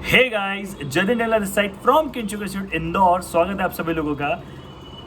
Hey guys, Jatin Della this side from Kinchuk institute Indore. स्वागत है आप सभी लोगों का।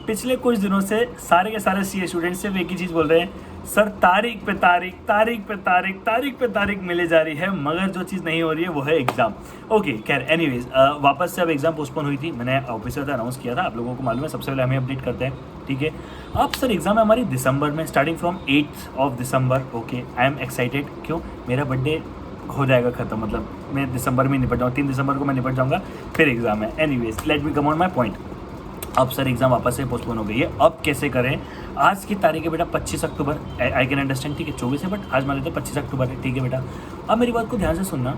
पिछले कुछ दिनों से सारे के सारे सीए स्टूडेंट्स सिर्फ एक ही चीज़ बोल रहे हैं, सर तारीख पे तारीख, तारीख पे तारीख, तारीख पे तारीख मिले जा रही है, मगर जो चीज़ नहीं हो रही है वो है एग्ज़ाम। ओके खैर एनीवेज, वापस से अब एग्ज़ाम पोस्टपोन हुई थी। मैंने ऑफिसर से अनाउंस किया था, आप लोगों को मालूम है, सबसे पहले हमें अपडेट करते हैं, ठीक है। अब सर एग्ज़ाम है हमारी दिसंबर में, starting from 8 of December. Okay I am excited, क्यों? मेरा बर्थडे हो जाएगा ख़त्म, मतलब मैं दिसंबर में निपट जाऊँ, 3 दिसंबर को मैं निपट जाऊँगा, फिर एग्ज़ाम है। Anyways let me come on my point. अब सर एग्ज़ाम वापस से पोस्टपोन हो गई है, अब कैसे करें? आज की तारीख है बेटा 25 अक्टूबर, आई कैन अंडरस्टैंड, ठीक है 24 है, बट आज मान लेते हैं 25 अक्टूबर है, ठीक है बेटा। अब मेरी बात को ध्यान से सुनना।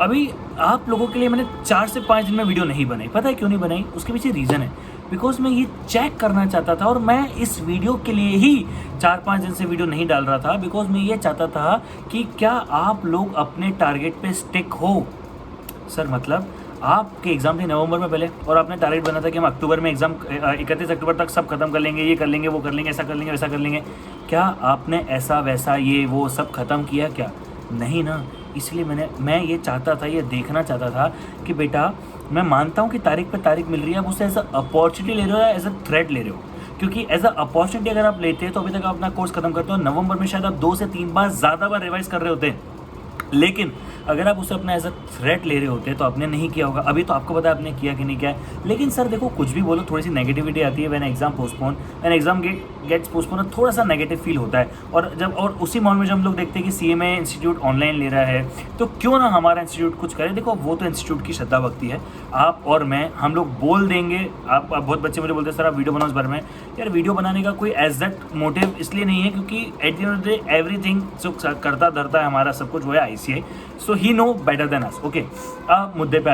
अभी आप लोगों के लिए मैंने 4 से 5 दिन में वीडियो नहीं बनाई। पता है क्यों नहीं बनाई? उसके पीछे रीज़न है, बिकॉज मैं ये चेक करना चाहता था, और मैं इस वीडियो के लिए ही 4-5 दिन से वीडियो नहीं डाल रहा था, बिकॉज मैं ये चाहता था कि क्या आप लोग अपने टारगेट पे स्टिक हो। सर मतलब आपके एग्ज़ाम थे नवंबर में पहले, और आपने टारगेट बना था कि हम अक्टूबर में एग्ज़ाम 31 अक्टूबर तक सब खत्म कर लेंगे, ये कर लेंगे, वो कर लेंगे, ऐसा कर लेंगे, वैसा कर लेंगे। क्या आपने ऐसा वैसा ये वो सब ख़त्म किया क्या? नहीं ना। इसलिए मैं ये चाहता था, ये देखना चाहता था कि बेटा, मैं मानता हूँ कि तारीख पे तारीख मिल रही है, आप उससे एज अ अपॉर्चुनिटी ले रहे हो या एज अ थ्रेट ले रहे हो। क्योंकि एज अ अपॉर्चुनिटी अगर आप लेते हैं तो अभी तक आप अपना कोर्स खत्म करते हो, नवंबर में शायद आप 2 से 3 बार ज़्यादा बार रिवाइज कर रहे होते हैं। लेकिन अगर आप उसे अपना एज अ थ्रेट ले रहे होते तो आपने नहीं किया होगा। अभी तो आपको पता है आपने किया कि नहीं किया है। लेकिन सर देखो, कुछ भी बोलो, थोड़ी सी नेगेटिविटी आती है when exam postpone, when exam gets postpone, थोड़ा सा नेगेटिव फील होता है। और उसी माहौल में जब हम लोग देखते हैं कि सीएमए इंस्टीट्यूट ऑनलाइन ले रहा है, तो क्यों ना हमारा इंस्टीट्यूट कुछ करे। देखो वो तो इंस्टीट्यूट की श्रद्धा भक्ति है, आप और मैं, हम लोग बोल देंगे। आप बहुत बच्चे मुझे बोलते हैं सर आप वीडियो बनाओ इस बारे में। यार वीडियो बनाने का कोई एज दैट मोटिव इसलिए नहीं है, क्योंकि at the end of the day everything जो करता धरता है हमारा सब कुछ वो है ICAI, so he know better than us. Okay, अब मुद्दे पे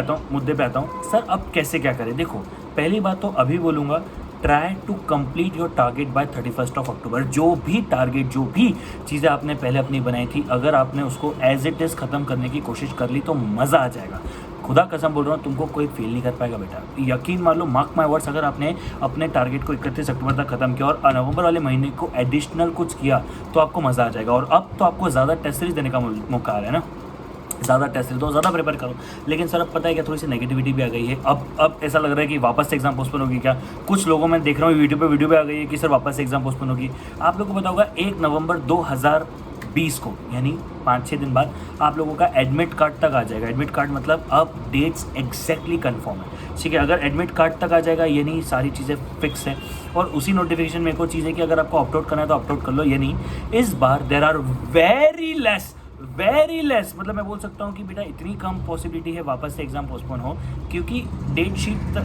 आता हूँ। सर अब कैसे क्या करें? देखो पहली बात तो अभी बोलूँगा, try to complete your target by 31 of October. जो भी टारगेट, जो भी चीज़ें आपने पहले अपनी बनाई थी, अगर आपने उसको एज इट इज़ ख़त्म करने की कोशिश कर ली तो मज़ा आ जाएगा। खुदा कसम बोल रहा हूँ, तुमको कोई फेल नहीं कर पाएगा बेटा, यकीन मान लो, मार्क माय वर्ड्स। अगर आपने अपने टारगेट को 31 अक्टूबर तक खत्म किया और नवंबर वाले महीने को एडिशनल कुछ किया तो आपको मज़ा आ जाएगा। और अब तो आपको ज़्यादा टेस्ट सीरीज देने का मौका आ रहा है ना, ज़्यादा टेस्ट दो, ज़्यादा प्रिपेयर करो। लेकिन सर अब पता है क्या, थोड़ी सी नेगेटिविटी भी आ गई है। अब ऐसा लग रहा है कि वापस से एग्जाम पोस्टपोन होगी क्या? कुछ लोगों में देख रहा हूँ वीडियो पे आ गई है कि सर वापस से एग्जाम पोस्टपोन होगी। आप लोगों को पता होगा 1 नवंबर 2020 को, यानी 5-6 दिन बाद आप लोगों का एडमिट कार्ड तक आ जाएगा। एडमिट कार्ड मतलब अब डेट्स एग्जैक्टली कन्फर्म है, ठीक है। अगर एडमिट कार्ड तक आ जाएगा, ये नहीं सारी चीज़ें फिक्स है। और उसी नोटिफिकेशन में एक और चीज़ है कि अगर आपको ऑप्ट आउट करना है तो ऑप्ट आउट कर लो। ये नहीं, इस बार देर आर वेरी लेस, मतलब मैं बोल सकता हूँ कि बेटा इतनी कम पॉसिबिलिटी है वापस से एग्जाम पोस्टपोन हो, क्योंकि डेट शीट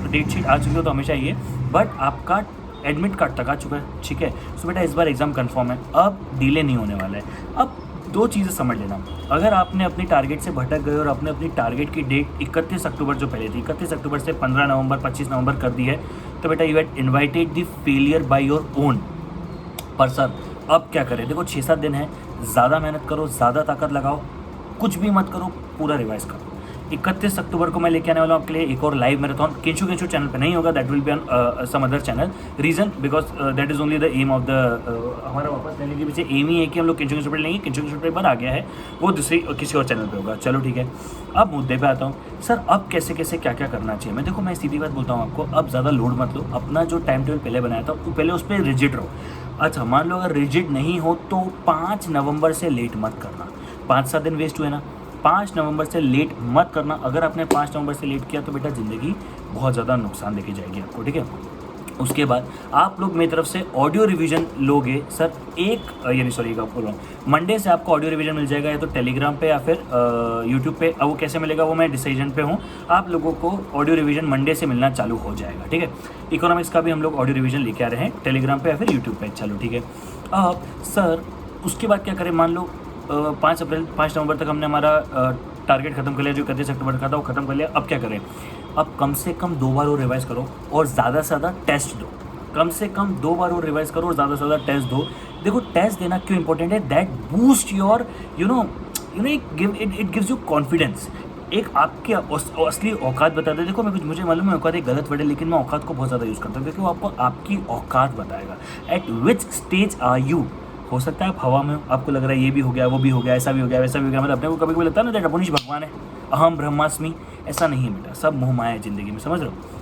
आ चुकी हो तो हमेशा ये, बट आपका एडमिट कार्ड तक आ चुका है, ठीक है। सो बेटा इस बार एग्जाम कंफर्म है, अब डिले नहीं होने वाला है। अब 2 चीज़ें समझ लेना, अगर आपने अपनी टारगेट से भटक गए और आपने अपनी टारगेट की डेट 31 अक्टूबर जो पहले थी, 31 अक्टूबर से 15 नवंबर 25 नवंबर कर दी है, तो बेटा you had invited the failure by your own. पर सर अब क्या करें? देखो 6-7 दिन है, ज़्यादा मेहनत करो, ज़्यादा ताकत लगाओ, कुछ भी मत करो, पूरा रिवाइज करो। 31 अक्टूबर को मैं लेके आने वाला हूँ आपके लिए एक और लाइव मैराथन। किंचू चैनल पे नहीं होगा, that will be on some other channel. Reason because that is only the aim of the, हमारा वापस लेने के पीछे एम ही है कि हम लोग किंचू पे लेंगे। किंचू पे एक बार आ गया है, वो दूसरी किसी और चैनल पे होगा। चलो ठीक है, अब मुद्दे पे आता हूँ। सर अब कैसे क्या क्या करना चाहिए? मैं देखो, मैं सीधी बात बोलता हूँ आपको, अब ज़्यादा लोड मत लो। अपना जो टाइम टेबल पहले बनाया था तो पहले उस पर रिजिड रहो। अच्छा मान लो अगर रिजिड नहीं हो तो 5 नवंबर से लेट मत करना। 5-7 दिन वेस्ट हुए ना, 5 नवंबर से लेट मत करना। अगर आपने 5 नवंबर से लेट किया तो बेटा ज़िंदगी बहुत ज़्यादा नुकसान देके जाएगी आपको, ठीक है। उसके बाद आप लोग मेरी तरफ से ऑडियो रिवीजन लोगे सर, बोल रहा हूँ, मंडे से आपको ऑडियो रिवीजन मिल जाएगा, या तो टेलीग्राम पे या फिर यूट्यूब पे। अब वो कैसे मिलेगा वो मैं डिसीजन पे हूँ। आप लोगों को ऑडियो रिवीजन मंडे से मिलना चालू हो जाएगा, ठीक है। इकोनॉमिक्स का भी हम लोग ऑडियो रिवीजन लेके आ रहे हैं टेलीग्राम पे या फिर यूट्यूब पे, चलो ठीक है। अब सर उसके बाद क्या करें? मान लो 5 नवंबर तक हमने हमारा टारगेट खत्म कर लिया, जो 31 अक्टूबर का था वो खत्म कर लिया। अब क्या करें? अब कम से कम 2 बार और रिवाइज करो और ज़्यादा से ज़्यादा टेस्ट दो। कम से कम 2 बार और रिवाइज करो और ज़्यादा से ज़्यादा टेस्ट दो। देखो टेस्ट देना क्यों इंपॉर्टेंट है? That boost your it gives you confidence. एक आपके असली औकात बताता है। देखो मुझे मालूम है औकात एक गलत वर्ड है, लेकिन मैं औकात को बहुत ज़्यादा यूज़ करता हूँ, क्योंकि वो आपको आपकी औकात बताएगा। At which stage are you. हो सकता है आप हवा में हो, आपको लग रहा है ये भी हो गया, वो भी हो गया, ऐसा भी हो गया, वैसा भी हो गया। मतलब अपने को कभी कभी लगता है ना दैट अपुनिश भगवान है, अहम ब्रह्मास्मि, ऐसा नहीं है बेटा, सब मोह माया है ज़िंदगी में, समझ रहे हो?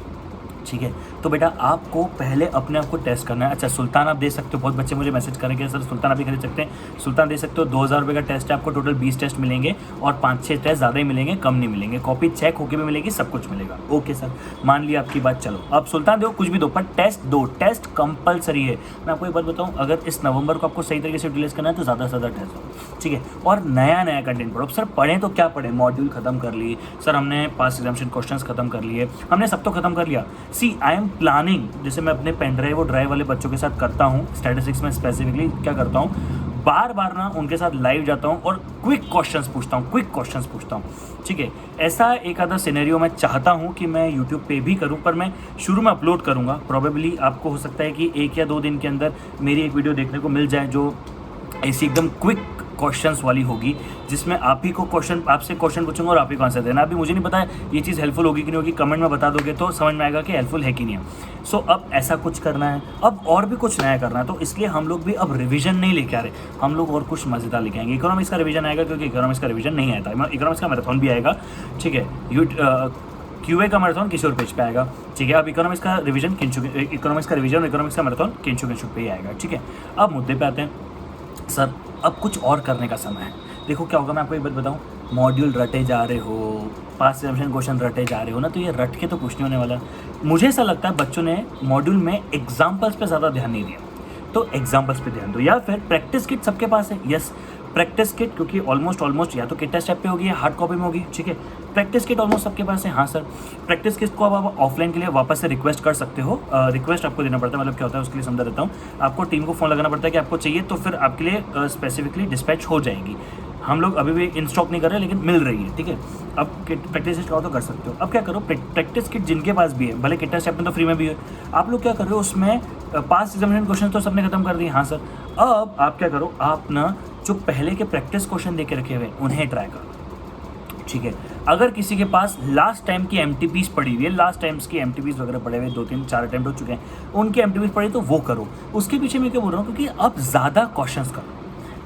ठीक है, तो बेटा आपको पहले अपने आप को टेस्ट करना है। अच्छा सुल्तान आप दे सकते हो, बहुत बच्चे मुझे मैसेज करेंगे सर सुल्तान आप भी खरीद सकते हैं, सुल्तान दे सकते हो। 2000 रुपये का टेस्ट है, आपको टोटल 20 टेस्ट मिलेंगे और 5-6 टेस्ट ज़्यादा ही मिलेंगे, कम नहीं मिलेंगे, कॉपी चेक होके भी मिलेगी, सब कुछ मिलेगा। ओके सर, मान लिया आपकी बात, चलो अब सुल्तान दो, कुछ भी दो, पर टेस्ट दो, टेस्ट कंपलसरी है। मैं आपको एक बात बताऊँ, अगर इस नवंबर को आपको सही तरीके से यूटिलाइज करना है तो ज़्यादा से ज़्यादा टेस्ट दो, ठीक है, और नया नया कंटेंट पढ़ो। सर पढ़ें तो क्या पढ़ें, मॉड्यूल खत्म कर लिए सर हमने, पास एग्जामिनेशन क्वेश्चंस खत्म कर लिए हमने, सब तो खत्म कर लिया। सी आई एम प्लानिंग, जैसे मैं अपने पेन ड्राइव और ड्राइव वाले बच्चों के साथ करता हूँ, स्टैटिस्टिक्स में स्पेसिफिकली क्या करता हूँ, बार बार ना उनके साथ लाइव जाता हूँ और क्विक क्वेश्चंस पूछता हूँ, ठीक है। ऐसा एक आधा सिनेरियो मैं चाहता हूँ कि मैं यूट्यूब पे भी करूँ, पर मैं शुरू में अपलोड करूँगा। प्रोबेबली आपको हो सकता है कि 1 या 2 दिन के अंदर मेरी एक वीडियो देखने को मिल जाए जो ऐसी एकदम क्विक क्वेश्चंस वाली होगी, जिसमें आप ही को आपसे क्वेश्चन पूछूंगा और आप ही को आंसर देना। अभी मुझे नहीं पता ये चीज़ हेल्पफुल होगी कि नहीं होगी, कमेंट में बता दोगे तो समझ में आएगा कि हेल्पफुल है कि नहीं है। सो अब ऐसा कुछ करना है, अब और भी कुछ नया करना है, तो इसलिए हम लोग भी अब रिवीजन नहीं लेके आ रहे, हम लोग और कुछ मज़ेदार लेके आएंगे। इकोनॉमिक्स का रिवीजन आएगा, क्योंकि इकोनॉमिक्स का रिवीजन नहीं आया था, इकोनॉमिक्स का मैराथन भी आएगा, ठीक है। क्यूए का मैराथन किसी और पेज पे आएगा, ठीक है। अब इकोनॉमिक्स का रिवीजन इकोनॉमिक्स का रिवीजन और इकोनॉमिक्स का मैराथन किंचु पे ही आएगा, ठीक है। अब मुद्दे पे आते हैं, सर अब कुछ और करने का समय है। देखो क्या होगा, मैं आपको एक बात बताऊं, मॉड्यूल रटे जा रहे हो, पास एग्जामिनेशन क्वेश्चन रटे जा रहे हो ना, तो ये रट के तो कुछ नहीं होने वाला। मुझे ऐसा लगता है बच्चों ने मॉड्यूल में एग्जाम्पल्स पे ज़्यादा ध्यान नहीं दिया, तो एग्जाम्पल्स पे ध्यान दो, या फिर प्रैक्टिस किट सबके पास है, यस प्रैक्टिस किट, क्योंकि ऑलमोस्ट या तो किट टेस्ट ऐप पे होगी या हार्ड कॉपी में होगी, ठीक है। प्रैक्टिस किट ऑलमोस्ट सबके पास है, हाँ सर। प्रैक्टिस किट को अब आप ऑफलाइन के लिए वापस से रिक्वेस्ट कर सकते हो, रिक्वेस्ट आपको देना पड़ता है, मतलब क्या होता है उसके लिए समझा देता हूँ। आपको टीम को फ़ोन लगाना पड़ता है कि आपको चाहिए, तो फिर आपके लिए स्पेसिफिकली डिस्पैच हो जाएगी। हम लोग अभी भी इन स्टॉक नहीं कर रहे, लेकिन मिल रही है, ठीक है। अब प्रैक्टिस किट तो कर सकते हो। अब क्या करो, प्रैक्टिस किट जिनके पास भी है, भले किट टेस्ट ऐप में तो फ्री में भी है, आप लोग क्या कर रहे हो उसमें, पास एग्जामिनेशन क्वेश्चन तो सबने खत्म कर दिए, हाँ सर। अब आप क्या करो, आप ना जो पहले के प्रैक्टिस क्वेश्चन दे के रखे हुए उन्हें ट्राई करो, ठीक है। अगर किसी के पास लास्ट टाइम की एमटीपीज पड़ी हुई है, लास्ट टाइम्स की एमटीपीज वगैरह पड़े हुए 2-3-4 अटेम्प्ट हो चुके हैं, उनकी एमटीपीज पड़ी तो वो करो। उसके पीछे मैं क्या बोल रहा हूँ, क्योंकि आप ज़्यादा क्वेश्चंस करो,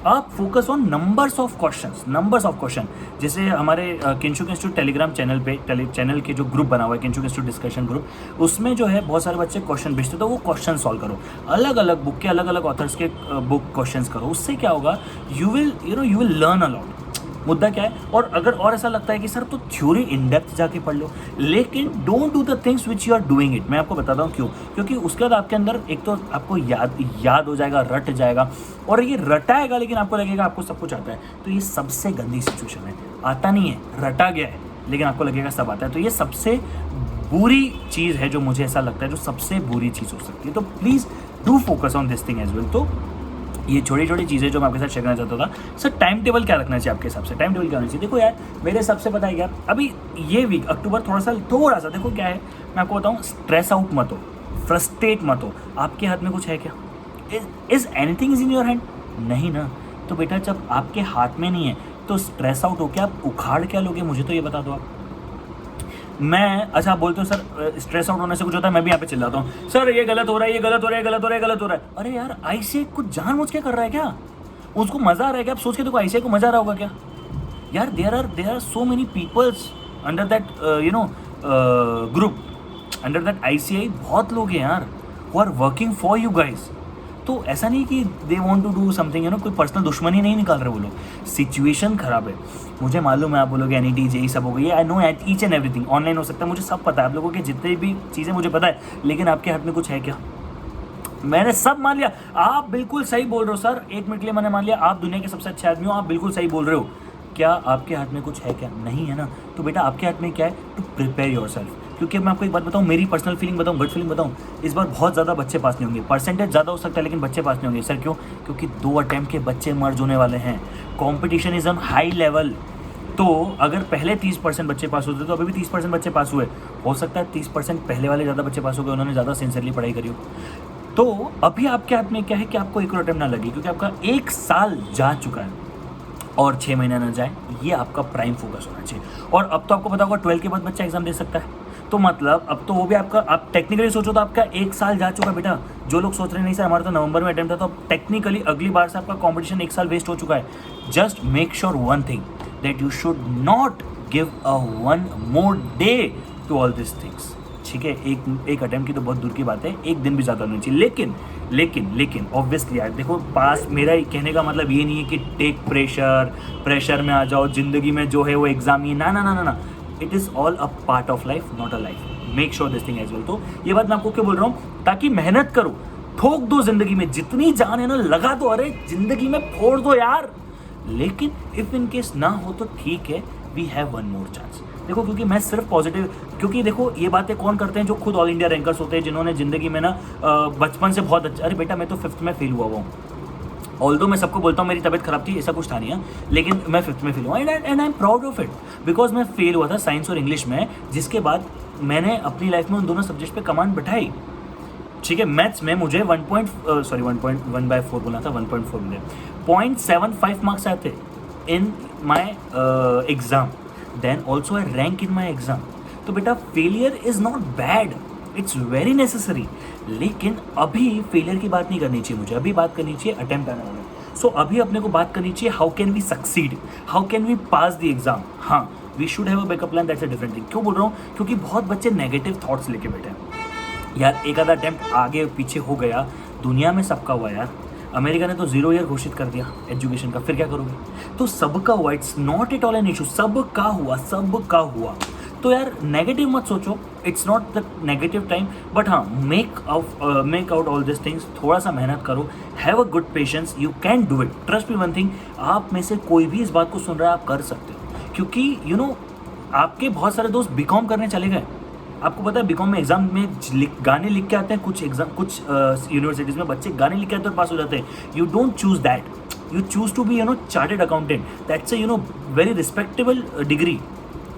आप focus on numbers of question. जैसे हमारे किंचुक इंस्टीट्यूट टेलीग्राम चैनल पे चैनल के जो ग्रुप बना हुआ है, किंचुक इंस्टीट्यूट डिस्कशन ग्रुप, उसमें जो है बहुत सारे बच्चे क्वेश्चन भेजते, तो वो क्वेश्चन सॉल्व करो, अलग अलग बुक के अलग अलग ऑथर्स के बुक क्वेश्चंस करो। उससे क्या होगा, you will learn a lot. मुद्दा क्या है, और अगर और ऐसा लगता है कि सर तो थ्योरी इन डेप्थ जाके पढ़ लो, लेकिन don't do the things which you are doing it. मैं आपको बताता हूँ क्यों, क्योंकि उसके बाद आपके अंदर एक तो आपको याद हो जाएगा, रट जाएगा, और ये रटाएगा लेकिन आपको लगेगा आपको सब कुछ आता है, तो ये सबसे गंदी सिचुएशन है। आता नहीं है, रटा गया है, लेकिन आपको लगेगा सब आता है, तो ये सबसे बुरी चीज़ है, जो मुझे ऐसा लगता है जो सबसे बुरी चीज़ हो सकती है। तो please do focus on this thing as well. तो ये छोटी छोटी चीज़ें जो मैं आपके साथ शेयर करना चाहता था। सर टाइम टेबल क्या रखना चाहिए आपके हिसाब से, टाइम टेबल क्या होना चाहिए? देखो यार, मेरे हिसाब से पता है क्या, अभी ये वीक अक्टूबर थोड़ा सा देखो क्या है, मैं आपको बताऊँ, स्ट्रेस आउट मत हो, फ्रस्ट्रेट मत हो। आपके हाथ में कुछ है क्या? Is anything is in your hand? नहीं ना। तो बेटा जब आपके हाथ में नहीं है तो स्ट्रेस आउट हो के आप उखाड़ क्या लोगे, मुझे तो ये बता दो आप। मैं अच्छा आप बोलते हो सर स्ट्रेस आउट होने से कुछ होता है, मैं भी यहाँ पे चिल्लाता हूँ, सर ये गलत हो रहा है, ये गलत हो रहा है, गलत हो रहा है, गलत हो रहा है। अरे यार आईसीआई कुछ जानबूझ के कर रहा है क्या? उसको मजा आ रहा है क्या? आप सोच के देखो, आईसीआई को मजा आ रहा होगा क्या यार? There are so many peoples under that group, under that ICI, बहुत लोग हैं यार who are working for you guys. तो ऐसा नहीं कि they want to do something, कोई पर्सनल दुश्मनी नहीं निकाल रहे वो लोग, सिचुएशन खराब है। मुझे मालूम है आप बोलोगे एनईटी जेई सब हो गई, I know each and everything online हो सकता है, मुझे सब पता है, आप लोगों के जितने भी चीज़ें मुझे पता है, लेकिन आपके हाथ में कुछ है क्या? मैंने सब मान लिया, आप बिल्कुल सही बोल रहे हो सर, 1 मिनट के लिए मैंने मान लिया आप दुनिया के सबसे अच्छे आदमी हो, आप बिल्कुल सही बोल रहे हो। क्या आपके हाथ में कुछ है क्या? नहीं है ना। तो बेटा आपके हाथ में क्या है? To prepare yourself. क्योंकि मैं आपको एक बात बताऊं, मेरी पर्सनल फीलिंग बताऊं, गट फीलिंग बताऊं, इस बार बहुत ज़्यादा बच्चे पास नहीं होंगे, परसेंटेज ज़्यादा हो सकता है लेकिन बच्चे पास नहीं होंगे। सर क्यों? क्योंकि 2 अटैम्प्ट के बच्चे मर्ज होने वाले हैं, competition is on high level. तो अगर पहले 30% बच्चे पास होते तो अभी भी 30% बच्चे पास हुए, हो सकता है 30% पहले वाले ज़्यादा बच्चे पास हो गए, उन्होंने ज़्यादा सिंसियरली पढ़ाई करी हो। तो अभी आपके हाथ में क्या है कि आपको एक और अटैम्प्ट ना लगे, क्योंकि आपका 1 साल जा चुका है और 6 महीने ना जाए, ये आपका प्राइम फोकस होना चाहिए। और अब तो आपको पता होगा 12 के बाद बच्चा एग्जाम दे सकता है, तो मतलब अब तो वो भी आपका, आप टेक्निकली सोचो तो आपका 1 साल जा चुका है बेटा। जो लोग सोच रहे नहीं सर हमारा तो नवंबर में अटेम्प्ट था, तो अब टेक्निकली अगली बार से आपका कॉम्पिटिशन 1 साल वेस्ट हो चुका है। Just make sure one thing, that you should not give a one more day to all this things. ठीक है, एक अटेम्प्ट की तो बहुत दूर की बात है, एक दिन भी ज़्यादा होनी चाहिए। लेकिन ऑब्वियसली यार देखो, पास मेरा कहने का मतलब ये नहीं है कि टेक प्रेशर में आ जाओ, ज़िंदगी में जो है वो एग्जाम ही ना। It is all a part of life, not a life. Make sure this thing as well. तो ये बात मैं आपको क्यों बोल रहा हूँ, ताकि मेहनत करो, ठोक दो जिंदगी में, जितनी जान है ना लगा दो, अरे जिंदगी में फोड़ दो यार। लेकिन इफ इन केस ना हो तो ठीक है, we have one more chance. देखो, क्योंकि मैं सिर्फ पॉजिटिव, क्योंकि देखो ये बातें कौन करते हैं, जो खुद ऑल इंडिया रैंकर्स होते हैं, जिन्होंने जिंदगी में ना बचपन से बहुत अच्छा, अरे बेटा मैं तो 5th में फेल हुआ हूँ। ऑल्दो मैं सबको बोलता हूँ मेरी तबीयत खराब थी, ऐसा कुछ था नहीं है, लेकिन मैं 5th में फेल हुआ and I am proud of it, because मैं फेल हुआ था साइंस और इंग्लिश में, जिसके बाद मैंने अपनी लाइफ में उन दोनों सब्जेक्ट पे कमांड बैठाई। ठीक है, मैथ्स में मुझे 1.1/4 बोला था, 1.4 मिले, 0.75 मार्क्स आए थे in my exam, then also I rank in my exam. तो बेटा failure is not bad, it's very necessary. लेकिन अभी फेलियर की बात नहीं करनी चाहिए मुझे, अभी बात करनी चाहिए अटेम्प्ट आने वाले। सो अभी अपने को बात करनी चाहिए how can we succeed, how can we pass the exam. हाँ, we should have a backup plan, that's a different thing. क्यों बोल रहा हूँ, क्योंकि बहुत बच्चे नेगेटिव थॉट्स लेके बैठे हैं यार। एक आधा अटेम्प्ट आगे पीछे हो गया, दुनिया में सबका हुआ यार। अमेरिका ने तो 0 ईयर घोषित कर दिया एजुकेशन का, फिर क्या करोगे। तो सबका हुआ, it's not at all an issue, सबका हुआ। तो यार नेगेटिव मत सोचो, it's not the negative time, but हाँ make out all this things. थोड़ा सा मेहनत करो, have a good patience, you can do it, trust me one thing. आप में से कोई भी इस बात को सुन रहा है, आप कर सकते हो, क्योंकि यू नो आपके बहुत सारे दोस्त बीकॉम करने चले गए। आपको पता है बीकॉम में एग्जाम में गाने लिख के आते हैं, कुछ यूनिवर्सिटीज़ में बच्चे गाने लिख के आते हैं और पास हो जाते हैं। You don't choose that, you choose to be chartered accountant, that's a very respectable degree.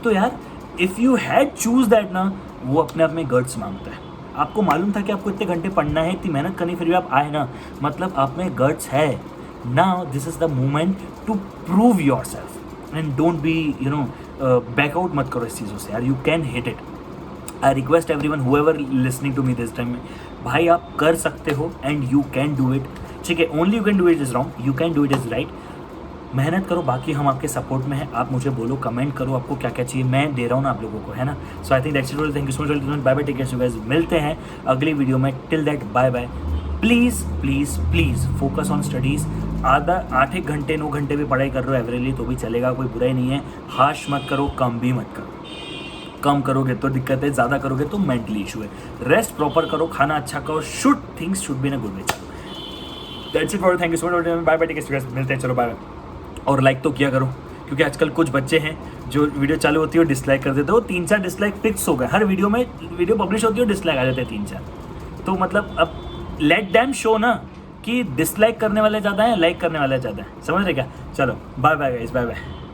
तो यार if you had choose that ना, वो अपने आप में गट्स मांगता है। आपको मालूम था कि आपको इतने घंटे पढ़ना है, इतनी मेहनत करनी, फिर भी आप आए ना, मतलब आप में गट्स है। Now this is the moment to prove yourself and don't be back out मत करो इस चीज़ों से यार, you can hit it. I request everyone whoever listening to me this time में, भाई आप कर सकते हो and you can do it. ठीक है, only you can do it is wrong, you can do it is right. मेहनत करो, बाकी हम आपके सपोर्ट में हैं। आप मुझे बोलो, कमेंट करो आपको क्या क्या चाहिए, मैं दे रहा हूँ ना आप लोगों को, है ना। So I think that's it, thank you so much, bye bye, take care you guys, मिलते हैं अगली वीडियो में। Till that bye bye. Please focus on studies. 8 घंटे 9 घंटे भी पढ़ाई कर रहे हो एवरेजली तो भी चलेगा, कोई बुराई नहीं है। हाश मत करो, कम भी मत करो। कम करोगे तो दिक्कत है, ज़्यादा करोगे तो मेंटली इशू है। रेस्ट प्रॉपर करो, खाना अच्छा करो, things should be in a good way. That's it for, thank you so much, bye bye, take care, मिलते हैं, चलो बाय बाय। और लाइक तो किया करो, क्योंकि आजकल कुछ बच्चे हैं जो वीडियो चालू होती है और डिसलाइक कर देते हो। 3-4 डिसलाइक फिक्स हो गए, हर वीडियो में वीडियो पब्लिश होती है और डिसलाइक आ जाते हैं 3-4। तो मतलब अब लेट डैम शो ना कि डिसलाइक करने वाले ज़्यादा हैं, लाइक करने वाले ज़्यादा हैं, समझ रहे क्या। चलो bye bye guys, bye bye.